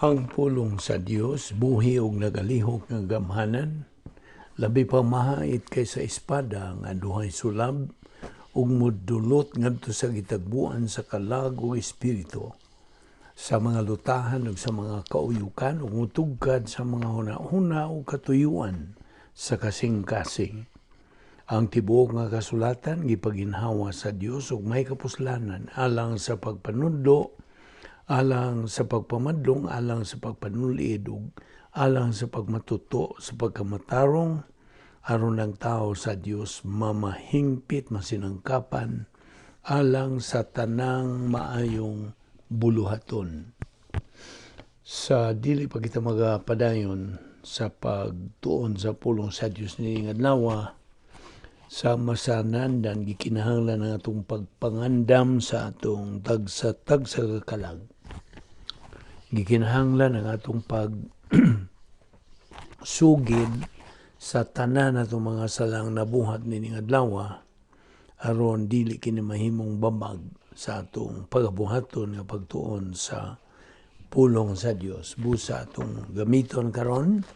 Ang pulong sa Dios buhi og nagalihok nga gamhanan, labi pa mahait kaysa espada nga duhay sulab ug modulot ngadto sa gitagbuan sa kalag ug espiritu, sa mga lutahan ug sa mga kauyukan ug mutugkad sa mga hunahuna ug katuyuan sa kasing-kasing. Ang tibuok nga kasulatan gipaginhawa sa Dios ug may kapuslanan alang sa pagpanudlo, alang sa pagpamadlong, alang sa pagpanulid ug alang sa pagmatuto sa pagkamatarong aron ang tao sa Dios mamahingpit masinangkapan alang sa tanang maayong buluhaton. Sa dili pa kita magapadayon sa pagtuon sa pulong sa Dios ni adlaw, sa masanandan gikinahanglan ang atong pagpangandam sa atong tagsa kalag. Gikinahanglan ang atong sugid sa tanan atong mga salang nabuhat nining adlaw aron dili kini mahimong babag sa atong pagabuhaton nga pagtuon sa pulong sa Dios. Busa atong gamiton karon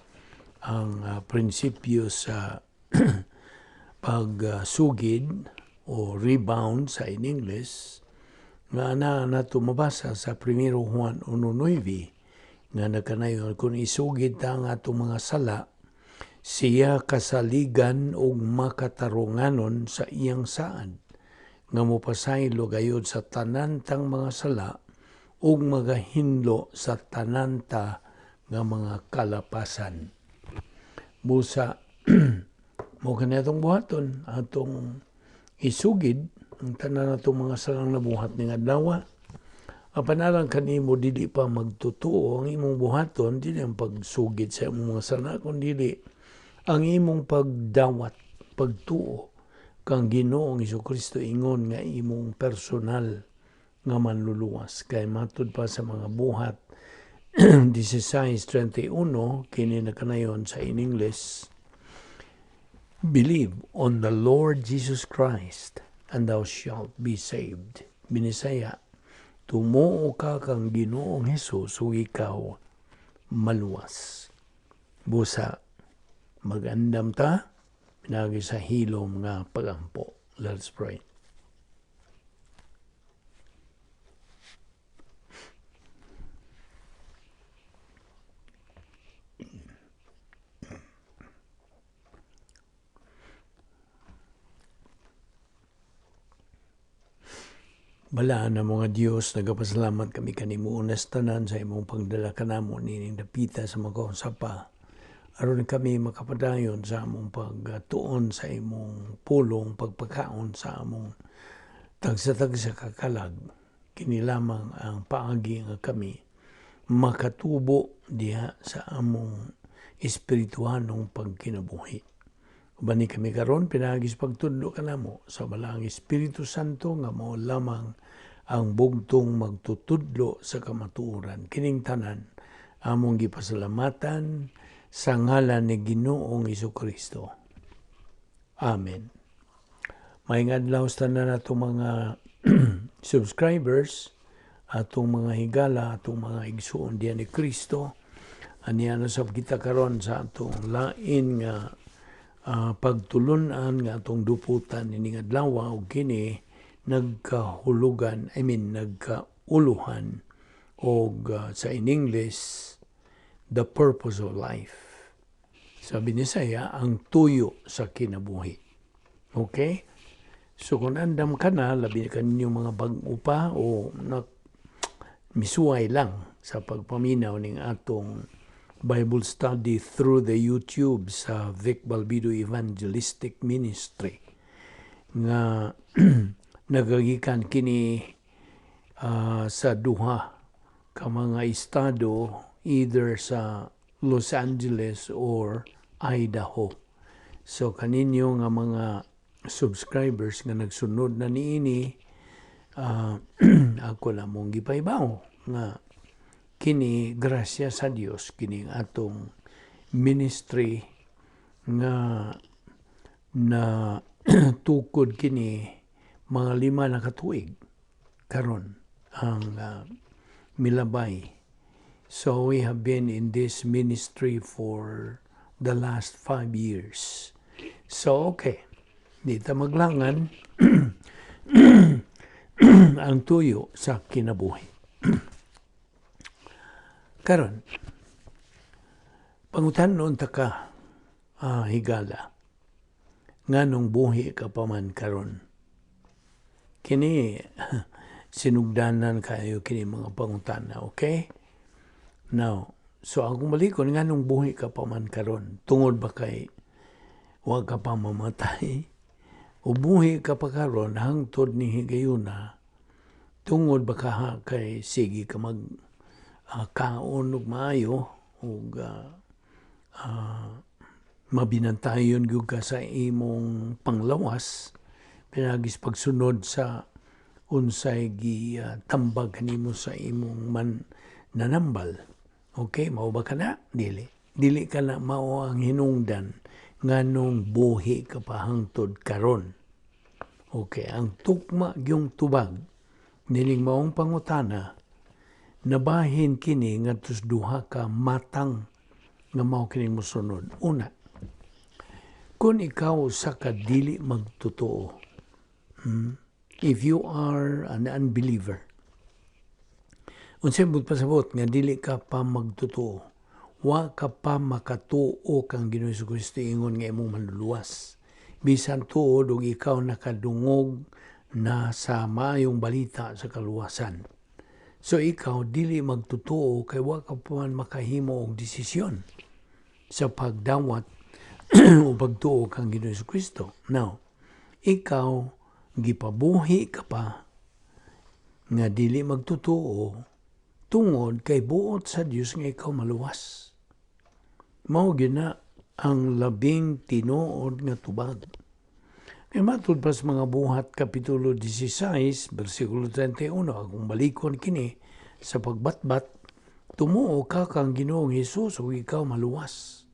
ang prinsipyo sa pagsugid o rebound sa in English nga nato mabasa sa 1 Juan 1:9 nga nagkanayon kung isugid ta ang atong mga sala, siya kasaligan og makatarunganon sa iyang saad nga mopasaylo gayud sa tanan tang mga sala ug magahinlo sa tanan ta nga mga kalapasan. Busa mo kani atong buhaton, atong isugid ang tanan natong mga salang nabuhat ning adlaw. Apan alang kanimo dili pa magtutuo ang imong buhaton, dili ang pagsugid sa imong mga sala, kundi ang imong pagdawat, pagtuo kang Ginoong Hesukristo ingon nga imong personal nga manluluwas. Kay matud pa sa mga buhat 16:31 kini nakanayon sa in English, "Believe on the Lord Jesus Christ and thou shalt be saved." Binisaya, tumuo ka kang Ginoong Hesus ug ikaw maluwas. Busa, magandam ta pinagi sa hilom nga pagampo. Let's pray. Balaan na mga Diyos, nagapasalamat kami kanimo unas tanan sa imong pagdala kanamo nining dapita sa mga sapa. Aron kami makapadayon sa among pagtuon sa imong pulong, pagpakaon sa among tagsa-tagsa kakalag. Kini lamang ang paagi nga kami makatubo diha sa among espirituhanong pagkinabuhi. Bani kami karon pinagis pagtudlo kanamo sa balaang Espiritu Santo nga mao lamang ang bugtong magtutudlo sa kamatuoran. Kining tanan among gipasalamatan sa ngalan ni Ginoong Hesukristo. Amen. Maayong adlaw sa tanan natong mga subscribers, atong mga higala, atong mga igsoon diyan ni Kristo. Aniya sa kita karon sa atong lain nga pagtulunan nga atong duputan ining adlaw ug kini nagkauluhan og sa in English, the purpose of life. Sabi ni Saya, ang tuyo sa kinabuhi. Okay? So kung andam ka na, labi ka ninyo mga bag-o pa o misuway lang sa pagpaminaw ning atong Bible study through the YouTube sa Vic Balbido Evangelistic Ministry nga nagagikan kini sa duha ka mga estado, either sa Los Angeles or Idaho. So kaninyo nga mga subscribers nga nagsunod na niini, ako lamong gipaybaw nga kini grasya sa Dios, kini atong ministry nga na tukod kini mga 5 na katuig karon ang milabay So we have been in this ministry for the last 5 years. So okay, di ta maglangan ang tuyo sa kinabuhi. Karon, pangutanon ta ka, higala, nganong buhi ka pa man karon. Kini sinugdanan kayo kini mga pangutana, okay? Now, so akong malikon nganong buhi ka pa man karon, tungod ba kay wa ka pa mamatay? O buhi ka pa karon hangtod ni higayuna, tungod ba ka kay sige ka mag kaon ug maayo ug mabinantayon gyud ka sa imong panglawas pinagis pagsunod sa unsay tambag kanimo sa imong nanambal. Okay, mao ba kana? Dili ka na mao ang hinungdan nganong buhi ka pa hangtod karon. Okay, ang tukma gyung tubag nining maong pangutana, nabahin kini ngadtos duha ka matang nga mao kini mosunod. Una, kung ikaw sa kadili magtotoo, if you are an unbeliever, unsay pasabot nga dili ka pa magtotoo, wa ka pa makatuo kang Ginoong Jesucristo ingon nga imong manluluwas. Bisan tuod og ikaw nakadungog na sa maayong balita sa kaluwasan. So ikaw dili magtotoo kay wa ka pa man makahimo og desisyon sa pagdawat o pagtuo kang Ginoong Jesucristo. Now, ikaw gipabuhi ka pa nga dili magtotoo tungod kay buot sa Dios nga ikaw maluwas. Mao gyud na ang labing tinuod nga tubag. Kay matud pa sa mga buhat kapitulo 16 bersikulo 31, akong balikon kini sa pagbatbat, tumuo ka kang Ginoong Hesus ug ikaw maluwas.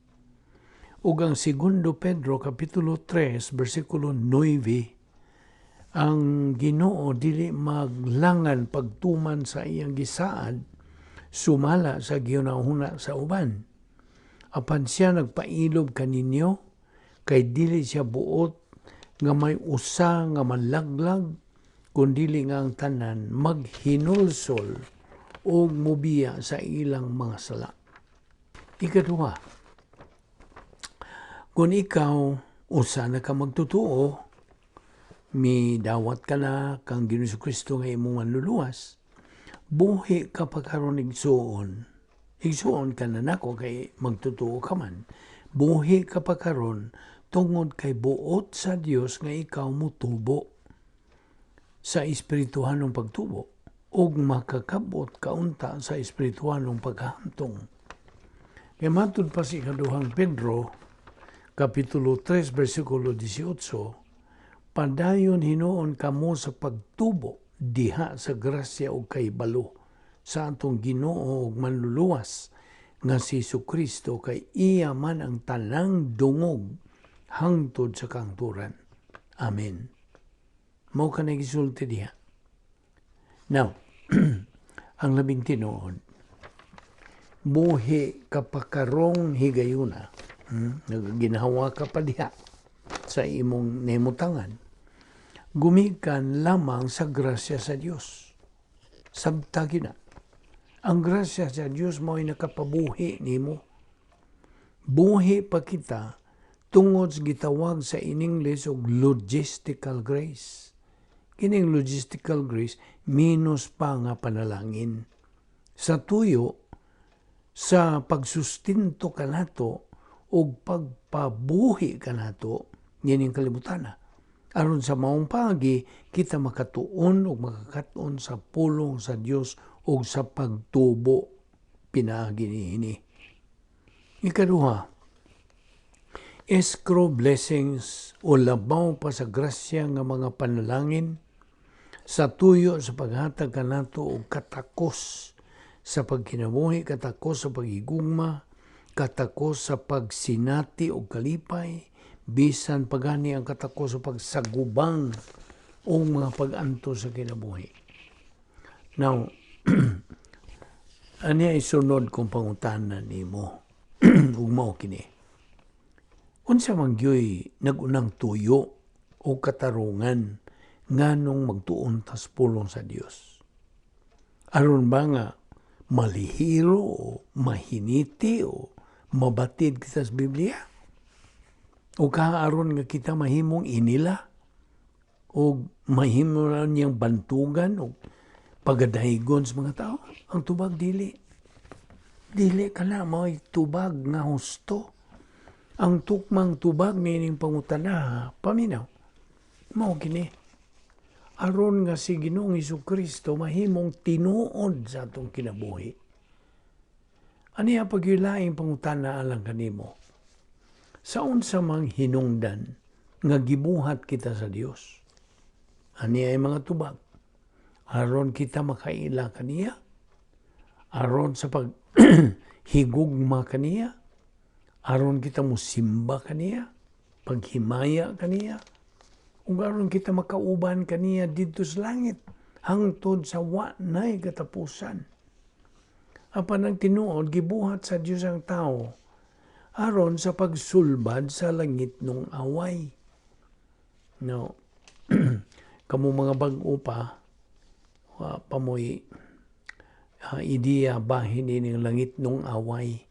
Ug ang 2 Pedro kapitulo 3 bersikulo 9, ang Ginoo dili maglangan pagtuman sa iyang gisaad sumala sa ginahuna sa uban. Apan siya nagpailob kaninyo kay dili siya buot nga may usa nga manlaglag, kundili nga ang tanan maghinulsol o mubiya sa ilang mga sala. Ikaduha, kung ikaw usa na ka magtotoo, midawat ka na kang Ginoong Jesucristo nga imong manluluwas, buhi ka pa karon igsuon. Igsuon ka na nako kay magtotoo ka man. Buhi ka pa karon tungod kay buot sa Dios nga ikaw mutubo sa espirituhanong pagtubo ug makakabot kaunta sa espirituhanong paghahantong. Kay matud pa si ikaduhang Pedro kapitulo 3 bersikulo 18, padayon hinuon kamo sa pagtubo diha sa grasya ug kahibalo sa atong Ginoo ug manluluwas nga si Jesucristo, kay iya man ang tanang dungog hangtod sa kangturan. Amen. Mao ka nagisulti diha. Now, ang labing tinuod, buhi kapakarong higayuna, ginahawa ka pa diha sa imong nemutangan, gumikan lamang sa grasya sa Dios. Sabtagi na. Ang grasya sa Dios mo'y nakapabuhi nimo. Buhi pa kita tungod sa gitawag sa in English og logistical grace. Kining logistical grace minus pa nga panalangin. Sa tuyo, sa pagsustinto kanato og pagpabuhi kanato, nining kalibutan na. Aron sa maong pagi, kita makatuon o makakaton sa pulong sa Dios o sa pagtubo pinaagi niini. Ikaduha, escrow blessings o labaw pa sa grasya nga mga panalangin sa tuyo sa paghatag kanato og katakos sa pagkinabuhi, katakos sa pagigugma, katakos sa pagsinati o kalipay, bisan pagani ang katakos sa pagsagubang o mga pag-anto sa kinabuhi. Now, Ani ay sunod kong pangutanan nimo. Ug mao kini. Unsa man gyoy nagunang tuyo o katarungan nganong magtuon tas pulong sa Dios? Aron ba nga malihiro o mahiniti o mabatid kita sa Biblia? O kaaron nga kita mahimong inila? O mahimong niyang bantugan o pagadahigon sa mga tao? Ang tubag dili. Dili ka na may tubag nga husto. Ang tukmang tubag nining pangutana, paminaw. Mao kini. Aron nga si Ginoong Hesukristo mahimong tinuod sa atong kinabuhi. Aniya pagyulaing pangutana alang kanimo. Sa unsa mang hinungdan nga gibuhat kita sa Dios. Aniya ay mga tubag. Aron kita makaila kaniya. Aron sa paghigugma kaniya. Aron kita musimba kaniya. Paghimaya kaniya. Ug aron kita makauban kaniya didto sa langit. Hangtod sa wa nay katapusan. Apan ang tinuod gibuhat sa Dios ang tao aron sa pagsulbad sa langit nung away. No. Kamo mga bag-o pa pamoy ideya bahin ining langit nung away.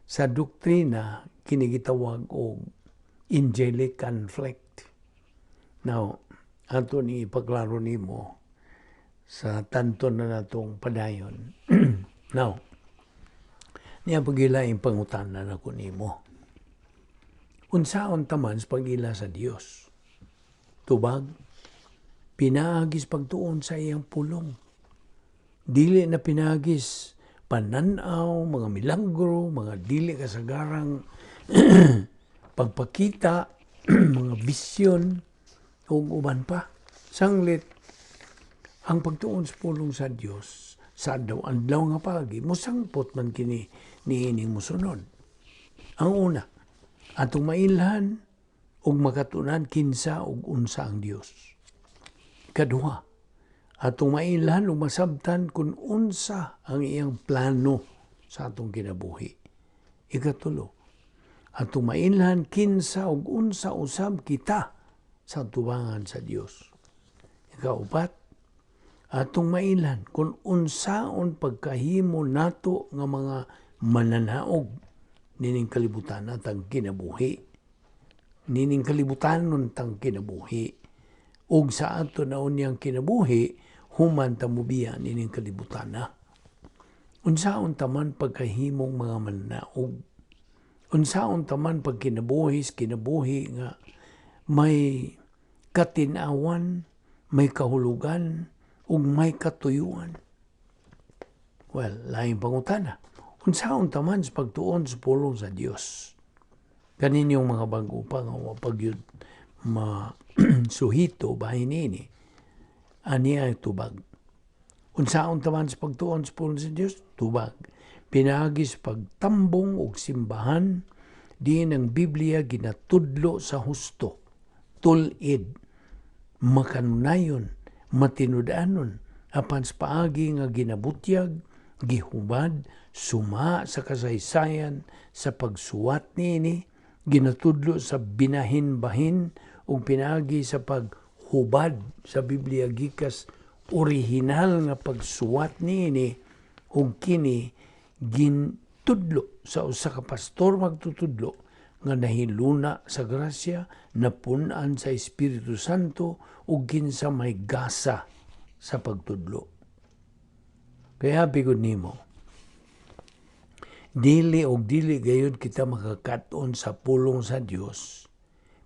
Sa doktrina kini gitawag og angelic conflict. Now, ato ni ipaklaro nimo sa tanton na natong padayon. Now, niya pagilaing pangutanan ako nimo. Unsaon taman sa pagila sa Dios? Tubag, pinaagis pagtuon sa iyang pulong. Dili na pinagis pananaw, mga milagro, mga dili kasagarang pagpakita, mga bisyon, o uban pa. Sanglit, ang pagtuon sa pulong sa Dios sa adlaw nga pagi, musangpot man kini niining musunod. Ang una, atong mailhan ug makatunan kinsa ug unsa ang Dios. Kaduha, atong mailhan ug masabtan kung unsa ang iyang plano sa atong kinabuhi. Ikatulo, atong mailhan kinsa ug unsa usab kita sa tubangan sa Dios. Ikaupat, atong mailhan kung unsaon pagkahimo nato nga mga mananaog nining kalibutan tang kinabuhi. Nining kalibutanon tang kinabuhi. Ug sa ato na unyang kinabuhi, human ta mubiya nining kalibutana. Unsaon taman pagkahimong mga mananaog. Unsaon taman pag kinabuhi nga may katinawan, may kahulugan, ug may katuyuan. Well, laing pangutana. Unsaon taman sa pagtuon sa pulong sa Dios. Kaninyong mga bago pa nga pagyud suhito bahin ini. Ani ay tubag. Unsaon taman sa pagtuon sa pulong sa Dios? Tubag. Pinagis pagtambong og simbahan diin ang Biblia ginatudlo sa husto. Tulid, makanunayon, matinud-anon, apan sa paagi nga ginabutyag, gihubad, suma sa kasaysayan, sa pagsuwat niini, ginatudlo sa binahin-bahin, ug pinaagi sa paghubad sa Biblia gikas orihinal nga pagsuwat niini, ug kini gintudlo sa usa ka pastor magtutudlo nga nahiluna sa grasya, napunan sa Espiritu Santo, ug kinsa may gasa sa pagtudlo. Kaya bigod nimo, dili gayud kita makakaton sa pulong sa Dios,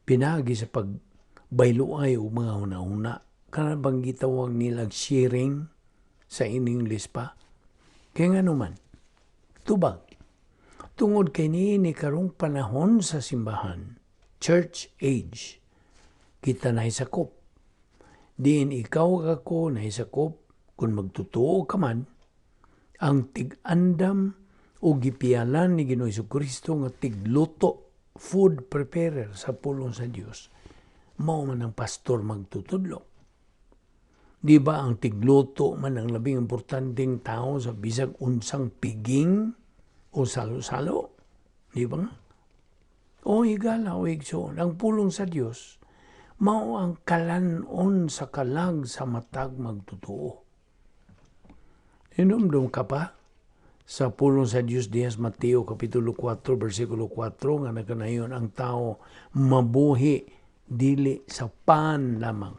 pinagi sa pagbayloay o mga hunahuna. Kana bang gitawag nila sharing sa in-English pa? Kaya nga naman, tubag. Tungod kay niini karong panahon sa simbahan, church age, kita nahisakop. Diin ikaw ako nahisakop, kung magtutuo ka man, ang tig-andam o gipialan ni Ginoong Hesukristo nga tigluto, food preparer sa pulong sa Dios, mao man ang pastor magtutudlo. Di ba ang tigluto man ang labing importanteng tao sa bisag unsang piging o salo-salo? Di ba nga? O higala o igsoon, ang pulong sa Dios mao ang kalanon sa kalag sa matag magtotoo. Hinumdum ka pa sa pulong sa Dios dias Mateo kapitulo 4 bersikulo 4 nga nagkanayon ang tao mabuhi dili sa pan lamang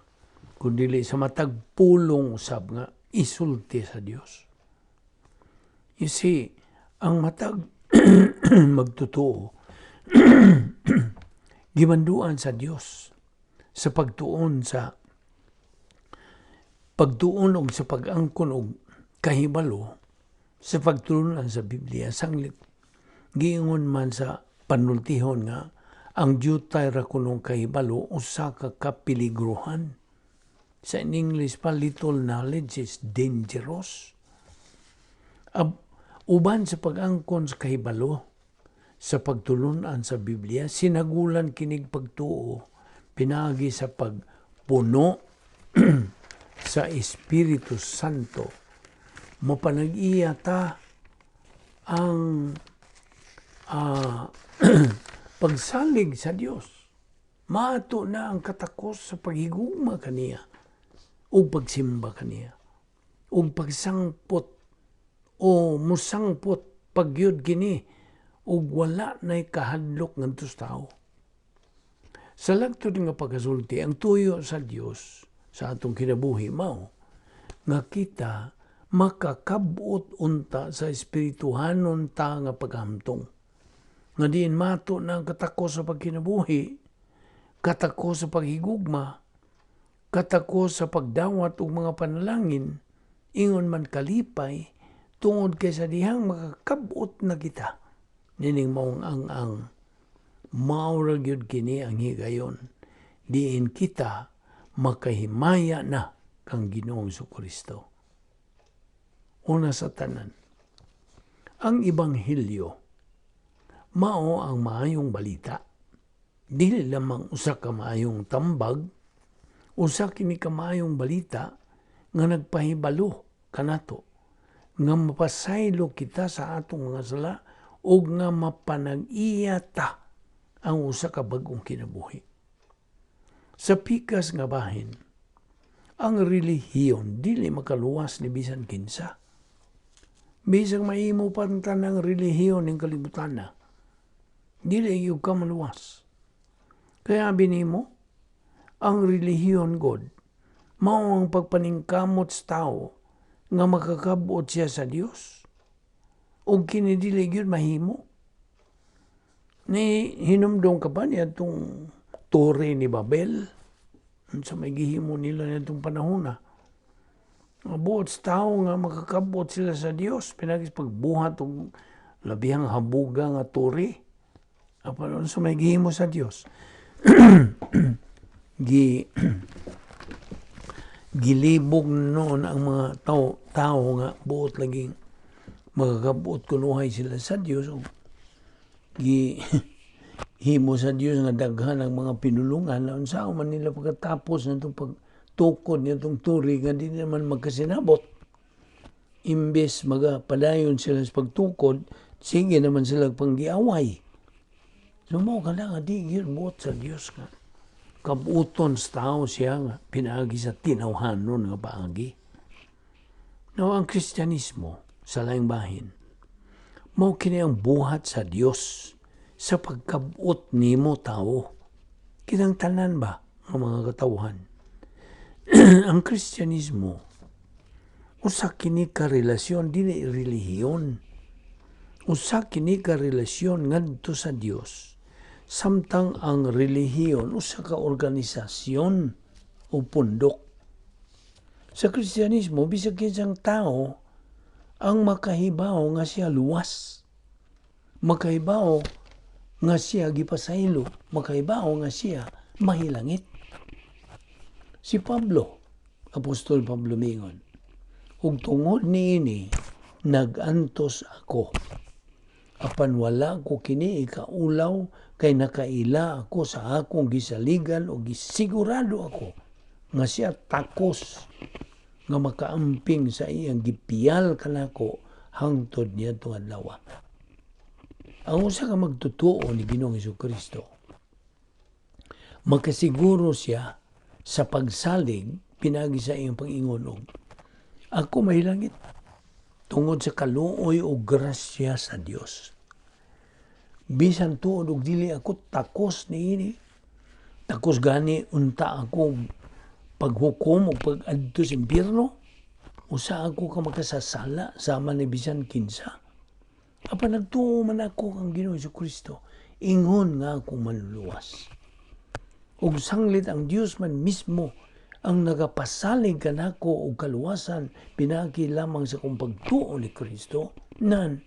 kundi sa matag pulong usab nga isulti sa Dios. You see, ang matag magtotoo gimanduan sa Dios sa pagtuon og sa pag-angkon og kahibalo sa pagtulunan sa Biblia sanglit giingon man sa panultihon nga ang diutay ra kunong kahibalo usa ka kapiligrohan. Sa English pa, little knowledge is dangerous. Uban sa pag-angkon sa kahibalo sa pagtulunan sa Biblia, sinagulan kinig pagtuo pinagi sa pagpuno sa Espiritu Santo. Mapanag-iya ta ang pagsalig sa Dios. Maato na ang katakos sa paghigugma kaniya o pagsimba kaniya o pagsangpot o musangpot pagyud kini o wala na'y kahadlok ngadtos tao. Sa lagtod nga pagkasulti, ang tuyo sa Dios sa atong kinabuhi mao nga kita makakabot unta sa espirituhanon ta nga paghamtong. Nga diin mato na ang katakos sa pagkinabuhi, katakos sa paghigugma, katakos sa pagdawat og mga panalangin, ingon man kalipay, tungod kay sa dihang makakabot na kita. Nining maong ang maura gyud kini ang higayon. Diin kita makahimaya na kang Ginoong Jesucristo. Una sa tanan, ang Ebanghelyo mao ang maayong balita. Dili lamang usa ka maayong tambag, usa kini ka maayong balita nga nagpahibalo kanato nga mapasaylo kita sa atong mga sala ug nga mapanag-iya ta ang usa ka bag-ong kinabuhi. Sa pikas nga bahin, ang relihiyon dili makaluwas ni bisan kinsa. Bisag mahimo pa ang tanang relihiyon ng kalibutan na, dili yung ka maluwas. Kaya binimo, ang relihiyon God, mao ang pagpaningkamot sa tao nga makakabot siya sa Dios. O kinidili yun mahimo. Ni hinumdong ka ba niya itong Tore ni Babel? Sa may gihimo nila niya itong panahon na. Mabuot sa tao nga makakabot sila sa Dios. Pinagis pagbuhat og labihang habuga nga tore. Apan sa may gihimo sa Dios. Gilibog noon ang mga tao nga buot laging makakabot kunuhay sila sa Dios. Himo sa Dios nga daghan ang mga pinulungan na unsa man nila pagkatapos nitong pagtukod nitong turi nga di naman magkasinabot. Imbes magapadayon sila sa pagtukod, sige naman sila panggiaway. So mao kada nga di gyud buot sa Dios nga kabuton sa tao siya nga pinaagi sa tinawhanon nga paagi. Now ang Kristyanismo sa laing bahin mao kini ang buhat sa Dios sa pagkabot nimo tao. Kinang tanan ba ang mga katawhan? Ang Kristyanismo usa kini ka relasyon dili relihiyon. Usa kini ka relasyon ngadto sa Dios. Samtang ang relihiyon usa ka organisasyon o pundok. Sa Kristyanismo bisag kinsang tao ang makahibaw nga siya luwas. Makahibaw nga siya gipasaylo, makahibaw nga siya mahilangit. Si Pablo, Apostol Pablo mingon, ug tungod niini nagantos ako. Apan wala ko kini ikaulaw kay nakaila ako sa akong gisaligan o gisigurado ako nga siya takos nga makaamping sa iyang gipiyal kanako hangtod niya tuwad lawa. Ang usa ka magtutuo ni Ginoong Jesucristo, makasiguro siya sa pagsalig pinagi sa iyang pag-ingon og ako mahilangit tungod sa kaluoy o grasya sa Dios. Bisan tuod og dili ako takos niini, takos gani unta ako paghukom o pag-adto sa impyerno, usa ako ka makasasala sama ni bisan kinsa. Apan nagtuo man ako ang Ginoong Jesucristo, ingon nga ako manluluwas. Ug sanglit ang Dios man mismo ang nagapasalig kanako og kaluwasan pinagi lamang sa kong pagtuo ni Kristo, nan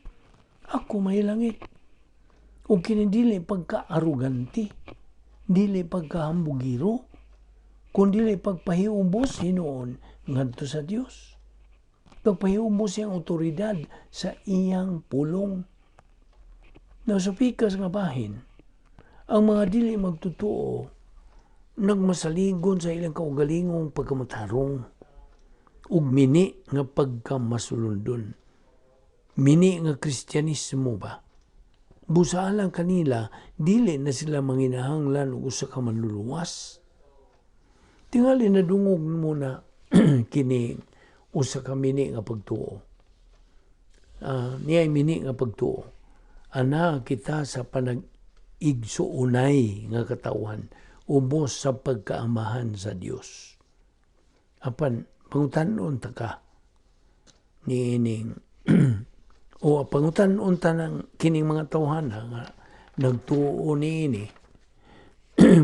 ako mahilangit. Ug kini dili pagka-arugante, dili pagkahambugiro, kundi dili pagpahiubos hinuon ngadto sa Dios. Pagpahiubos siyang otoridad sa iyang pulong. Na sa pikas nga bahin, ang mga dili magtutuo nagmasaligon sa ilang kaugalingong pagkamatarong ug mini nga pagkamasulundon. Mini nga Kristyanismo ba? Busa lang kanila, dili na sila manginahanglan og usa ka manluluwas. Tingali na dungog muna kini usa ka mini nga pagtuo. Niyay mini nga pagtuo. Ana kita sa panag-igsuunay nga katawhan ubos sa pagkaamahan sa Dios. Apan pangutan-on ta ka niining o pangutan-on ta ng kining mga tawhana nga nagtuo niini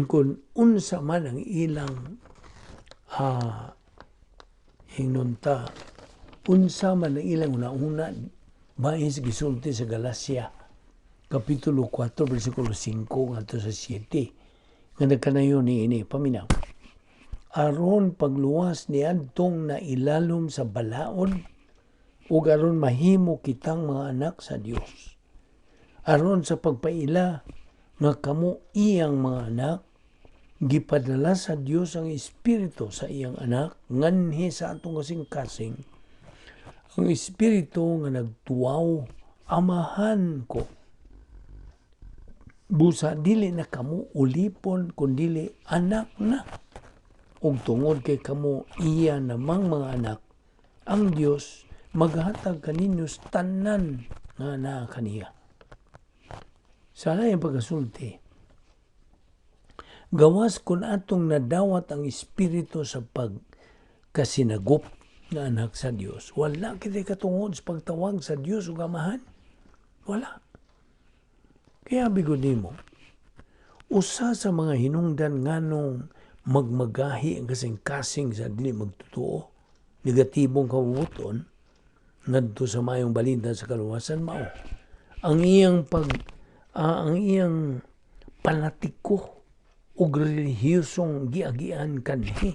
kung unsa man ang ilang hinunta, unsa man ang ilang una-una mais gisulti sa Galacia Kapitulo 4, versikulo 5 ngadto sa 7 nga nagkanayon niini paminaw. Aron pagluwas ni adtong nailalom sa balaod ug aron mahimo kitang mga anak sa Dios. Aron sa pagpaila nga kamo iyang mga anak, gipadala sa Dios ang Espiritu sa iyang anak nganhi sa atong kasing-kasing. Ang Espiritu nga nagtuwaw, amahan ko. Busa dili na kamo ulipon kundi anak na. Ug tungod kay kamo iya namang mga anak, ang Dios maghatag kaninyo tanan nga naa kaniya. Sana yung pagkasulti. Gawas kun atong nadawat ang Espiritu sa pagkasinagop na anak sa Dios. Wala kita katungod sa pagtawag sa Dios ug amahan. Wala. Kaya bigod nimo, usa sa mga hinungdan nganong magmagahi ang kasing-kasing sa dili magtutuo, negatibong kabubuton, ngadto sa mayong balita sa kaluwasan mao. Ang iyang panatiko ug relihiyosong giagian kanhi.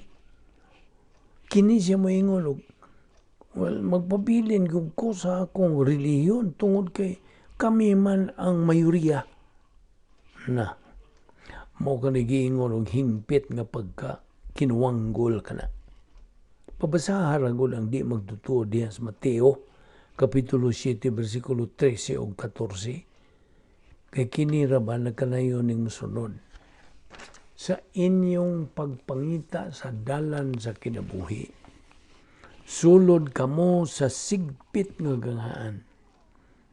Kini siya moingon og magpabilin gyud ko sa akong relihiyon tungod kay kami man ang mayoriya na mao kani giingon og himpit nga pagka kinuwanggol kana. Pabasahan ra gud ang di magtutuo diha sa Mateo Kapitulo 7 versikulo 13 ug 14. Kay kini ra ba nagkanayon ning mosunod. Sa inyong pagpangita sa dalan sa kinabuhi, sulod kamo sa sigpit nga gangaan,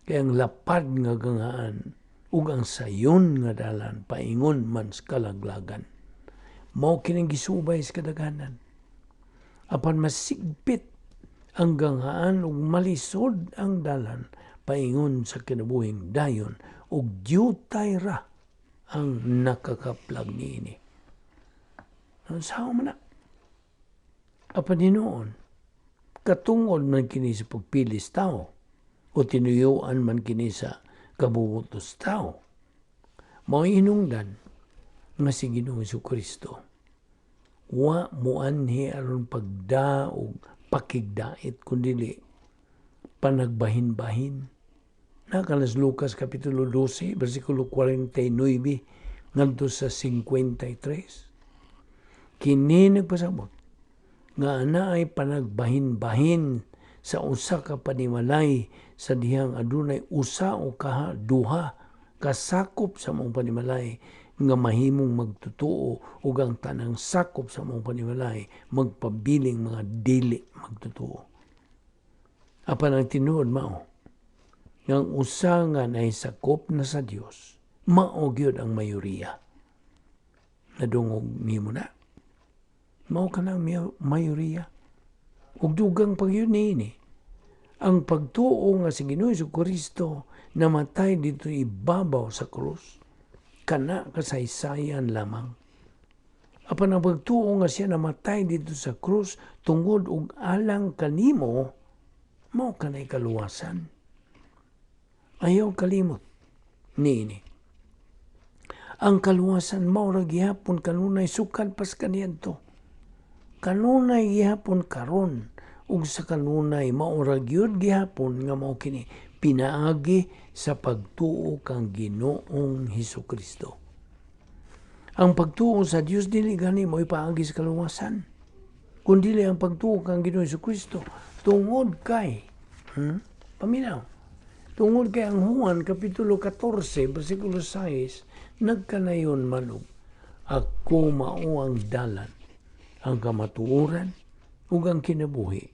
kay ang lapad nga gangaan ug ang sayon nga dalan paingon man sa kalaglagan. Mao kining gisubay sa kadaghanan. Apan masigpit ang gangaan ug malisod ang dalan paingon sa kinabuhing dayon ug diyutay ra ang nakakaplag niini. Sao man na? Apan hinuon, katungod man kini sa pagpilis tao o tinuyuan man kini sa kabubutos tao. Mao hinungdan nga si Ginoong Jesucristo wa moanhi aron pagda og pakigdait kundi panagbahin-bahin. Nakalas Lucas Kapitulo 12, versikulo 49, ngadto sa 53. Kini nagpasabot, nga anaay panagbahin-bahin sa usa ka panimalay sa dihang adunay usa o duha kasakop sa mong panimalay nga mahimong magtotoo ug ang tanang sakop sa mong panimalay magpabiling mga dili magtotoo. Apan ang tinuod mao nga usa nga nahisakop na sa Dios mao gyud ang mayoriya. Nadungog nimo na. Mao ka ng mayoriya. Ug dugang pagyud niini ang pagtuo nga si Ginoong Jesucristo namatay dito ibabaw sa krus kana kasaysayan lamang. Apan ang pagtuo nga siya namatay dito sa krus tungod og alang kanimo mao kanay kaluwasan. Ayaw kalimot niini. Ang kaluwasan mao ra gihapon kanunay sukad pas kaniadto. Kanunay gihapon karon ug sa kanunay mao ra gyud gihapon nga mao kini pinaagi sa pagtuo kang Ginoong Hesukristo. Ang pagtuo sa Dios dili gani mo ipaagi sa kaluwasan. Kundi ang pagtuo kang Ginoong Hesukristo tungod kay paminaw. Tungod kay ang Juan kapitulo 14 bersikulo 6 nagkanayon manug ako mao ang dalan, ang kamatuoran ug ang kinabuhi.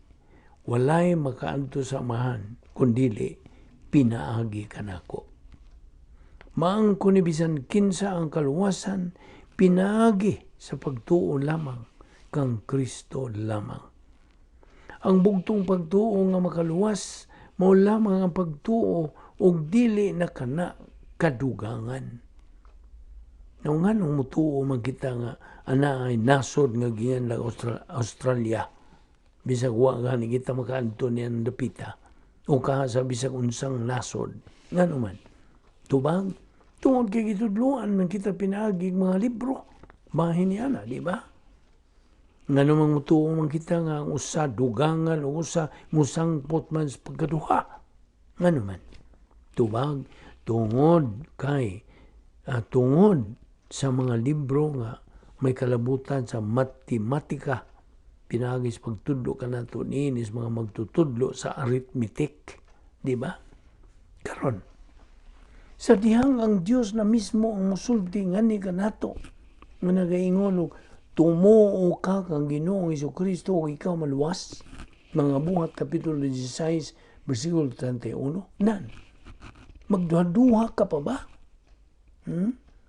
Walay makaadto sa amahan kundili pinaagi kanako. Maang kuni bisan kinsa ang kaluwasan pinaagi sa pagtuo lamang kang Kristo lamang. Ang bugtong pagtuo nga makaluwas mao lamang ang pagtuo og dili na kana kadugangan. Nga nung mutuo man kita nga ana ay nasod nga giyan lang Australia. Bisag wa gani kita makaadto niyan dapita. O kaha sa bisag unsang nasod. Ngano man. Tubag tungod kay gitudloan man kita pinaagi mga libro. Bahin niya na, di ba? Nga namang mutuo man kita nga usa dugangan o usa musangpot man sa pagkaduha. Nga naman, tubag tungod kay tungod sa mga libro nga may kalabutan sa matematika. Pinagis pagtudlo ka na ito niinis mga magtutudlo sa arithmetic. Di ba? Karon. Sa dihang ang Diyos na mismo ang musulti nga ni ka nato. Nga nagaingon tumuo ka kang Ginoong Jesucristo o ikaw maluwas. Mga Buhat kapitulo 16 bersikulo 31. Nan, magduha-duha ka pa ba?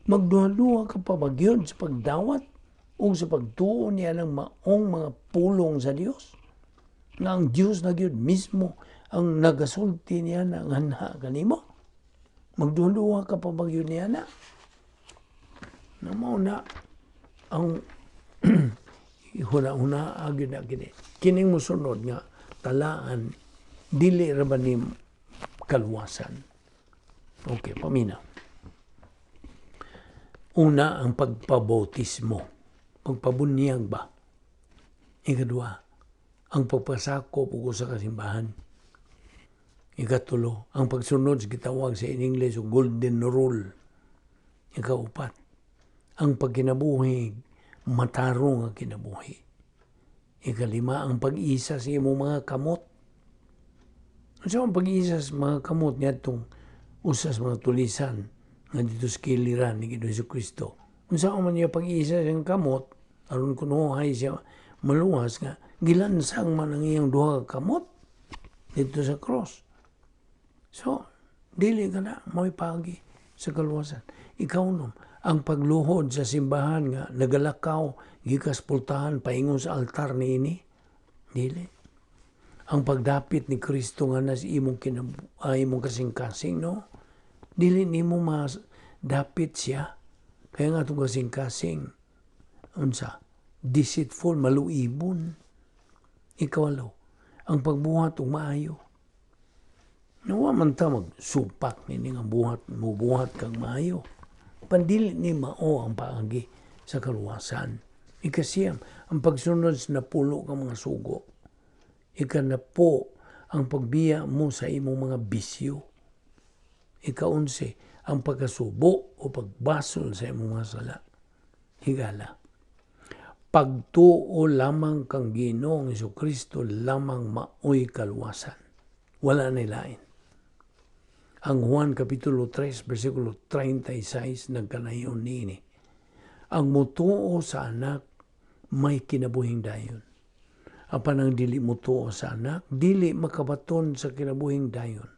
Magduha-duha ka pa ba yun sa pagdawat o sa pagtuo niya ng maong mga pulong sa Diyos? Na ang Diyos na yun mismo ang nagasulti niya ng anha kanimo? Magduha-duha ka pa ba yun niya na? Na mo na ang huna-huna agad na kini. Kining musunod nga talaan dili ra ba ni kaluwasan. Okay, pamina. Una ang pagpabautismo. Pagpabunyag ba? Ikadua, ang pagpasakop ug sa kasimbahan. Ikatulo, ang pagsunod sa gitawag sa in English o golden rule. Ikaupat, ang pagkinabuhi matarong ang kinabuhi. Ikalima, ang pag-isa sa imong mga kamot. Ano ang pag-isa sa mga kamot niya itong usas mga tulisan nga dito sa kiliran ni Ginoong Jesucristo. Kung saan man niya pag-isa sa kamot, aron kunuhay siya maluwas nga, gilansang man ang iyang duha kamot dito sa cross. So, dili ka na mo'y pagi sa kaluwasan. Ikaw nom, ang pagluhod sa simbahan nga nagalakaw gikas pultahan paingon sa altar niini dili ang pagdapit ni Kristo nga nas imong imong kasing-kasing no dili nimo dapit siya kaya nga itong kasing-kasing unsa deceitful maluibon. Ikawalo ang pagbuhat og maayo nawa man ta magsupak nini nga buhat kang maayo. Pandili ni mao ang paagi sa kaluwasan. Ikasiyam, ang pagsunod sa napulo ka mga sugo. Ikanapo, ang pagbiya mo sa imong mga bisyo. Ikaunse, ang pagkasubo o pagbasol sa imong mga sala. Higala, Pagtuo lamang kang Ginoong Jesucristo lamang maoy kaluwasan. Wala na lain. Ang Juan Kapitulo 3, versikulo 36, nagkanayon niini. Ang mutuo sa anak, may kinabuhing dayon. Apan ang dili mutuo sa anak, dili makabaton sa kinabuhing dayon.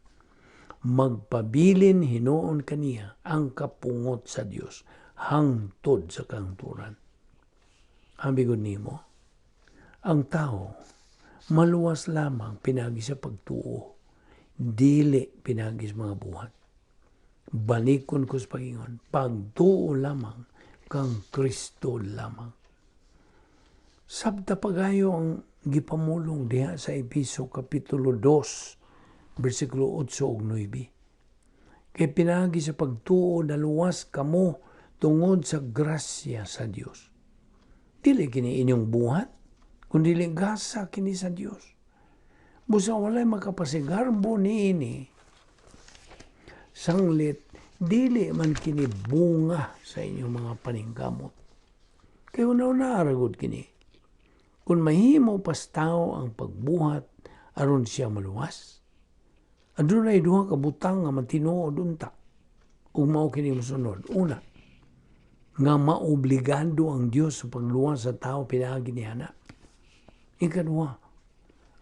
Magpabilin hinoon kaniya ang kapungot sa Dios hangtod sa kangturan. Ambigod nimo, ang tao maluwas lamang pinagi sa pagtuo, dili pinagi sa mga buhat. Balikon ko sa Panginoon, pagtuo lamang kang Kristo lamang. Sabta pagayo ang gipamulong diha sa Episo Kapitulo 2, versikulo 8 ug 9. Kay pinagi sa pagtuo naluwas kamo tungod sa grasya sa Dios. Dili kini inyong buhat, kundi gasa kini sa Dios. Busa walay makapasigarbo niini. Sanglit, dili man kini bunga sa inyong mga paningkamot. Kaya una-una aragod kini. Kung mahimo pas tao ang pagbuhat aron siya maluwas, adunay duha ka butang nga matinuod unta ug mao kini mosunod. Una, nga maobligado ang Dios sa pagluwas sa tao pinaagi niya na. Ikaduha,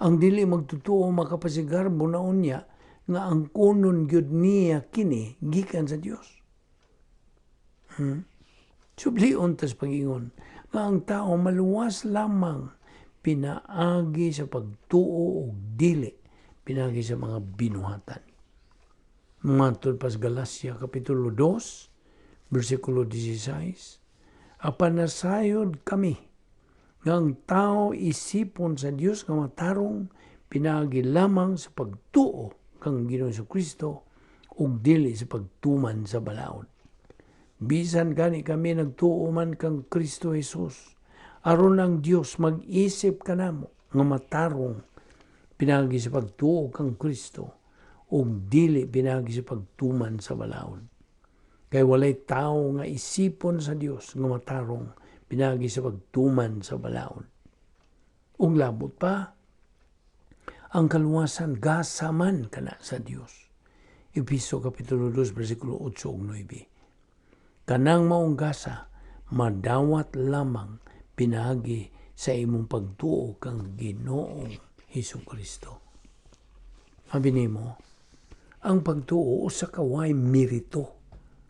ang dili magtutuo makapasigarbo na unya nga ang kunon gyud niya kini gikan sa Dios. Sublion tas pangingon nga ang tao maluwas lamang pinaagi sa pagtuo o dili pinaagi sa mga binuhatan. Matod pas Galacia Kapitulo 2, versikulo 16, apan nasayod kami nga ang tao isipon sa Dios nga matarong pinaagi lamang sa pagtuo kang Ginoong Jesucristo ug dili sa pagtuman sa balaod. Bisan gani kami nagtuo man kang Kristo Jesus, aron ang Dios mag-isip kanamo nga matarong pinagi sa pagtuo kang Kristo ug dili pinagi sa pagtuman sa balaod. Kay walay tao nga isipon sa Dios nga matarong pinagi sa pagtuman sa balaod. Ug labot pa, ang kaluwasan gasaman kana sa Dios. Episo Kapitulo 2, versikulo 8 ug 9. Kanang maong gasa, madawat lamang pinagi sa imong pagtuo kang Ginoong Hesukristo. Sabi nimo, ang pagtuo usa ka way merito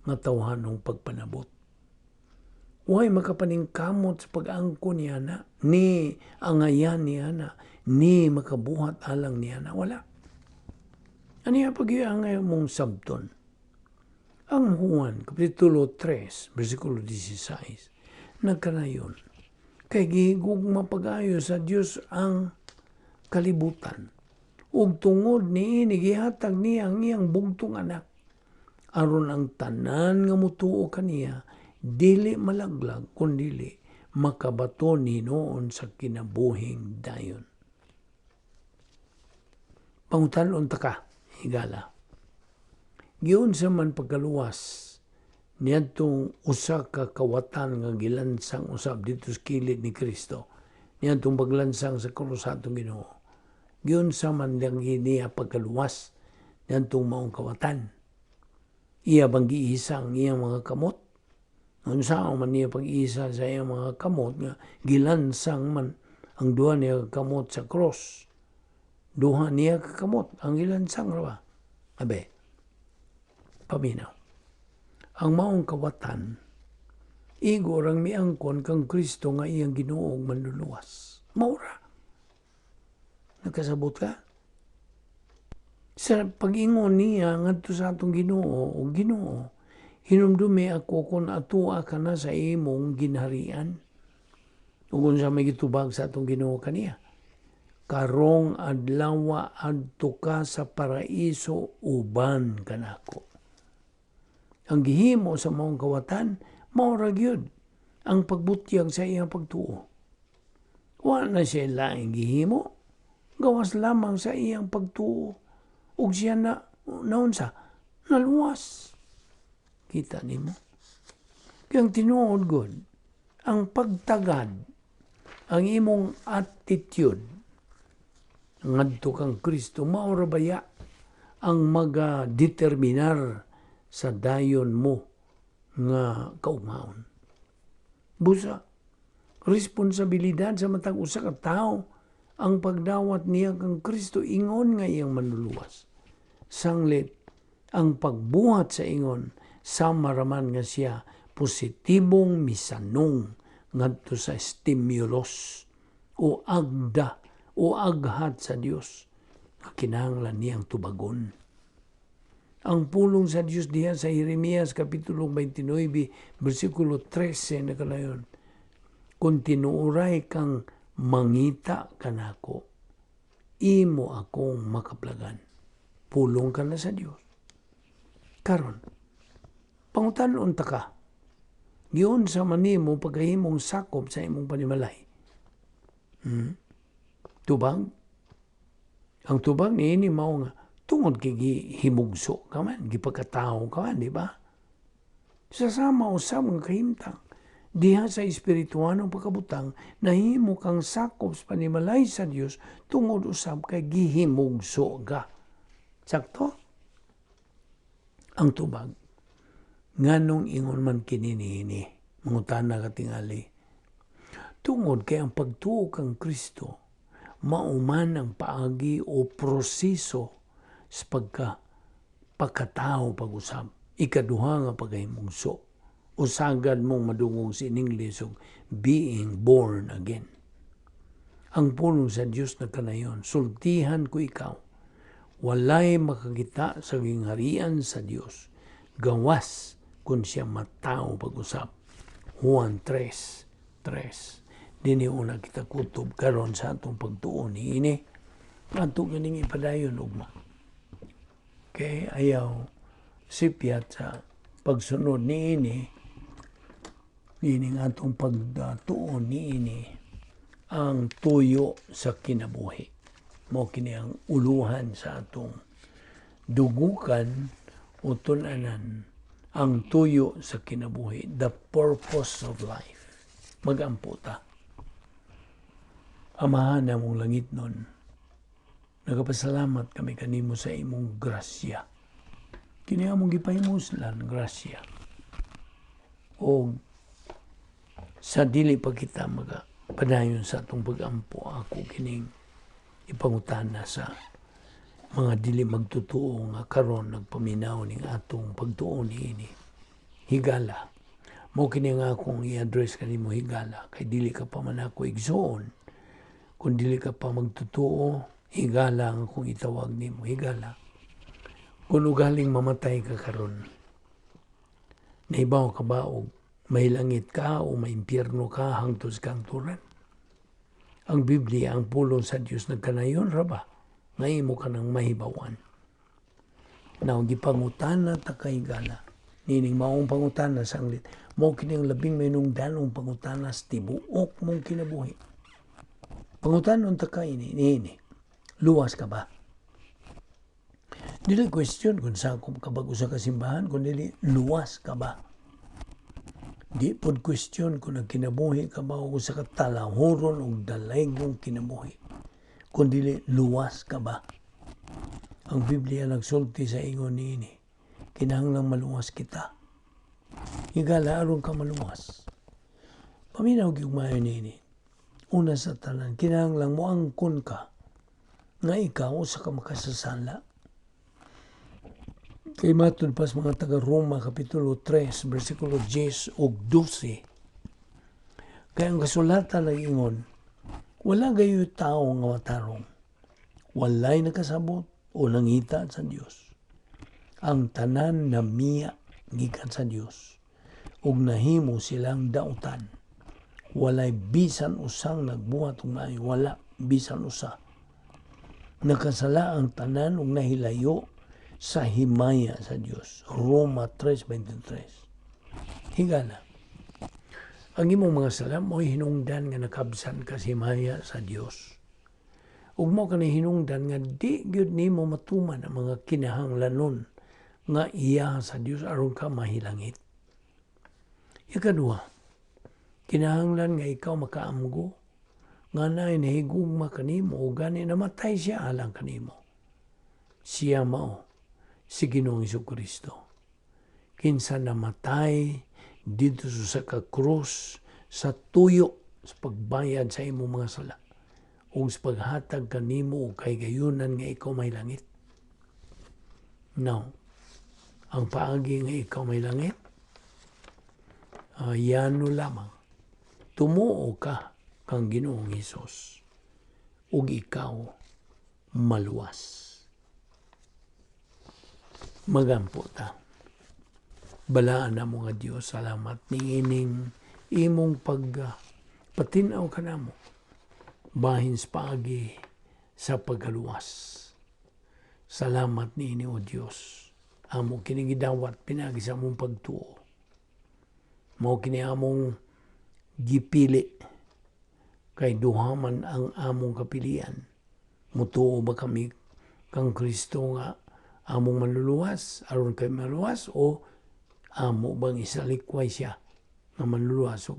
nga tawhanong pagpanabot. Way makapaningkamot sa pag-angko niya na, ni angayan niya na, ni makabuhat alang niya na, wala. Aniya pag-iangay mong sabton. Ang Juan, Kapitulo 3, versikulo 16, nagkanayon, kay gigugma pag-ayo sa Dios ang kalibutan, ug tungod niini gihatag niya ang iyang bugtong anak, aron ang tanan nga mutuo kaniya, dili malaglag, kundili makabato ni noon sa kinabuhing dayon. Pangutan-on ta ka, higala. Giun sa man pagkaluwas, niyadtong usa ka kawatan nga gilansang usab dito sa kilid ni Kristo, niyadtong paglansang sa krus atong Ginoo. Giun sa man lang niya pagkaluwas, niyadtong maong kawatan. Iya bang giisa ang iyang mga kamot? Unsa man niya pag-isa sa iyang mga kamot nga gilansang man ang duha niya kamot sa krus. Duha niya kakamot ang gilansang ra ba? Abe, paminaw. Ang maong kawatan, igo rang miangkon kang Kristo nga iyang Ginoong manluluwas. Maura. Nakasabot ka? Sa pag-ingon niya ngadto sa atong Ginoo o Ginoo, hinumdumi ako kung atua ka na sa imong ginharian. Ug unsa may gitubag sa atong Ginoo kaniya? Karong adlaw adto ka sa paraiso uban kanako. Ang gihimo sa maong kawatan, maura gyud ang pagbutyag sa iyang pagtuo. Wa na siya laing gihimo, gawas lamang sa iyang pagtuo. Ug siya naunsa, naluwas. Kita nimo? Kaya tinuod gud, ang pagtagad ang imong attitude ngadto kang Kristo mao ra baya ang magadeterminar sa dayon mo nga kaugmaon. Busa, responsibilidad sa matag usa ka tawo ang pagdawat niya kang Kristo ingon nga iyang manluluwas. Sanglit, ang pagbuhat sa ingon sa maraman nga siya positibong misanong ngadto sa stimulus o agda o aghat sa Dios nga kinahanglan niyang tubagon. Ang pulong sa Diyos diha sa Jeremias kapitulo 29 bersikulo 13 na kanayon, kung tinuuray kang mangita kanako, imo akong makaplagan. Pulong ka na sa Diyos. Karon, pangutanon ta ka, giyon sa manimo pagkahimong sakop sa imong panimalay. Tubag? Ang tubag niini mao nga tungod kay gihimugso ka man, gipagkatao ka man, di ba? Sasama usab nga kahimtang diha sa espirituhanong pagkabutang nahimo kang sakop sa panimalay sa Dios tungod usab kay gihimugso ka. Sakto? Ang tubag nganong ingon man kini niini mangutana ka tingali. Tungod kay ang pagtuo kang Kristo mauman ang paagi o proseso sa pagkatao pag-usab. Ikaduha nga pagahimugso. O sagad mong madungog sa English og being born again. Ang pulong sa Diyos na kanayon, sultihan ko ikaw, walay makakita sa gingharian sa Diyos, gawas kung siya matao pag-usap. Juan 3:3. Dini una kita kutob karon sa atong pagtuon niini. Ato ganing ipadayon ugma. Kay ayaw sipyat sa pagsunod niini nga atong pagtuon niini ang tuyo sa kinabuhi. Mao kini ang uluhan sa atong dugukan o tun-anan ang tuyo sa kinabuhi, the purpose of life. Magampo ta. Amahan na mong langit nun, nagapasalamat kami kanimo sa imong grasya. Kini among gipahimuslan grasya. O sa dili pa kita magapadayon sa atong pagampo, ako kining ipangutana sa mga dili magtutuo nga karon nagpaminaw ning atong pagtuo niini. Higala. Mo kini nga akong i-address kanimo higala kay dili ka pa man ako igsoon. Kung dili ka pa magtutuo, higala ang akong itawag nimo, higala. Kung ugaling mamatay ka karon, naibaw ka ba o may langit ka o may impyerno ka hangtod sa kangturan? Ang Biblia, ang pulong sa Diyos nagkanayon ra ba? Ngayon mo ka nang mahibawan. Now, gipangutana ta kay higala. Nining maong pangutana sa anglit. Mao kini ang labing mainungdanong pangutana sa tibuok mong kinabuhi. Pangutanon ta ka ini. Luwas ka ba? Dili question kung sakop ka ba usa ka simbahan, kung dili luwas ka ba? Di pod question kung nagkinabuhi ka ba o usa ka talahuron o dalaygong kinabuhi. Kung dili luwas ka ba? Ang Biblia nagsulti sa ingon niini. Kinahanglang maluwas kita. Higala aron ka maluwas. Paminaw gyud maayo niini. Una sa tanan, kinahanglang moangkon ka nga ikaw usa ka makasasala. Kay matod pas mga taga Roma kapitulo 3 bersikulo 10 ug 12. Kay ang kasulatan nag-ingon, wala gayo tao nga matarong, walay nakasabot o nangita sa Dios. Ang tanan namiya gikan sa Dios ug nahimo silang dautan. Walay bisan usang nagbuhat og maayo, wala bisan usa. Nakasala ang tanan ug nahilayo sa himaya sa Dios. Roma 3:23. Higala. Ang imong mga sala mo'y hinungdan nga nakabsan ka sa himaya sa Dios. Ug mo ka hinungdan nga di gyud nimo matuman ang mga kinahanglanon nga iya sa Dios aron ka mahilangit. Ikaduha, kinahanglan nga ikaw makaamgo nga na nahigugma kanimo o gani namatay siya alang kanimo. Siya mao si Ginoong Jesucristo. Kinsa namatay dito sa krus sa tuyo sa pagbayad sa imong mga sala o sa paghatag kanimo o kay gayunan nga ikaw may langit. Now, ang paagi nga ikaw may langit, yano lamang. Tumuo ka kang Ginoong Hesus ug ikaw maluwas. Magampo ta. Balaan na mo nga Dios, salamat ni ining imong patinaw kanamo bahin sa paagi sa pagkaluwas. Salamat ni ini o Dios. Amo kini gidawat pinagi sa among pagtuo. Mao kini among gipili kay duha man ang among kapilian. Mutuo ba kami kang Kristo nga among manluluwas aron kay maluwas o amo bang isalikway siya nga manluluwas o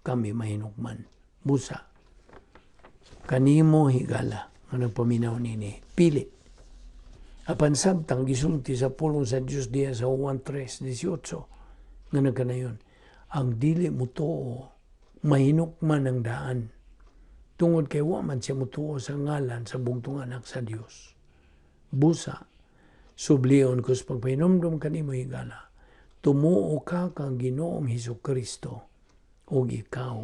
kami mahinukman. Busa kanimo higala nga nagpaminaw nini pili. Apan sabtang gisulti sa pulong sa Dios diya sa Juan 3:18 nga nagkanayon, ang dili mutuo mahinukman ang daan. Tungod kay wa man siya mutuo sa ngalan sa bugtong anak sa Dios. Busa, sublion ko sa pagpahinomdom kanimo higala, tumuo ka kang Ginoong Hesukristo ug ikaw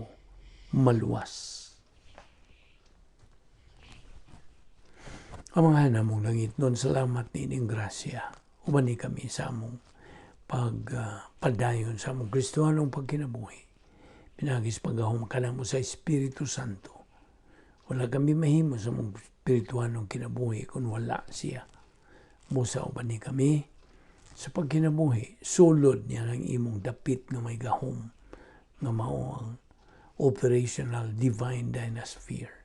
maluwas. Ang mga namong langit nun, salamat ni ining grasya. Umani kami sa among pagpadayon sa among Kristohanong pagkinabuhi. Pinagis pagahom ka na mo sa Espiritu Santo. Wala kami mahimo sa among Espirituhanong kinabuhi kung wala siya. Musa umani kami sa pagkinabuhi. Sulod niya ng imong dapit nga may gahom nga mao ang operational divine dynasphere.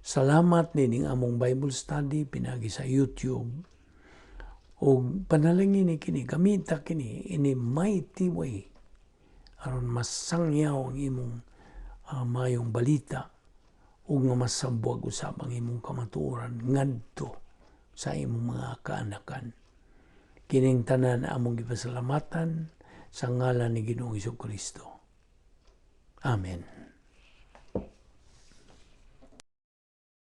Salamat nining among Bible study pinagi sa YouTube. O panalangin ni kini, gamita kini in a mighty way. Aron masangyaw ang imong mayong balita o nga masabuag usab ang imong kamatuoran ngadto sa imong mga kaanakan. Kining tanan among gipasalamatan sa ngalan ni Ginoong Jesucristo. Amen.